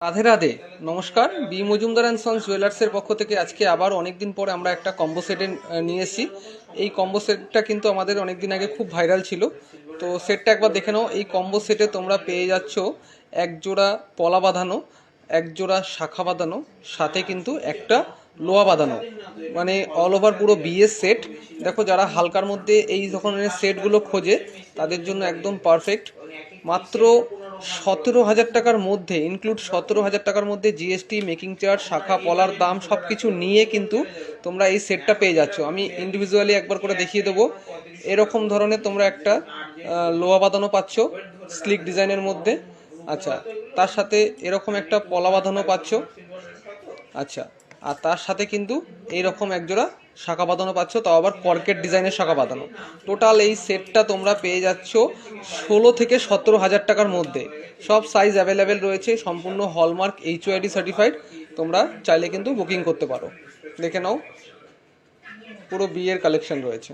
রাধে রাধে, নমস্কার। B Majumdar and sons জুয়েলার্সের পক্ষ থেকে আজকে আবার অনেক দিন পরে আমরা একটা কম্বো সেটে নিয়ে এসেছি। এই কম্বো সেটটা কিন্তু আমাদের অনেক দিন আগে খুব ভাইরাল ছিল, তো সেটটা একবার দেখে নাও। এই কম্বো সেটে তোমরা পেয়ে যাচ্ছ এক জোড়া পলা বাঁধানো, এক জোড়া শাখা বাঁধানো, সাথে কিন্তু একটা লোয়া বাঁধানো, মানে অল ওভার পুরো বিয়ের সেট। দেখো, যারা হালকার মধ্যে এই ধরনের সেটগুলো খোঁজে তাদের জন্য একদম পারফেক্ট। মাত্র 17,000 টাকার মধ্যে, ইনক্লুড 17,000 টাকার মধ্যে জিএসটি, মেকিং চার্জ, শাখা পলার দাম সব কিছু নিয়ে কিন্তু তোমরা এই সেটটা পেয়ে যাচ্ছ। আমি ইন্ডিভিজুয়ালি একবার করে দেখিয়ে দেবো। এরকম ধরনের তোমরা একটা লোহা বাঁধানো পাচ্ছ স্লিক ডিজাইনের মধ্যে। আচ্ছা, তার সাথে এরকম একটা পলা বাঁধানো পাচ্ছ। আচ্ছা, আর তার সাথে কিন্তু এইরকম একজোড়া শাখা বাঁধানো পাচ্ছ, তাও আবার কর্কেট ডিজাইনের শাখা বাঁধানো। টোটাল এই সেটটা তোমরা পেয়ে যাচ্ছ 16 থেকে 17 হাজার টাকার মধ্যে। সব সাইজ অ্যাভেলেবেল রয়েছে, সম্পূর্ণ হলমার্ক HOID সার্টিফাইড। তোমরা চাইলে কিন্তু বুকিং করতে পারো। দেখে নাও, পুরো বিয়ের কালেকশন রয়েছে।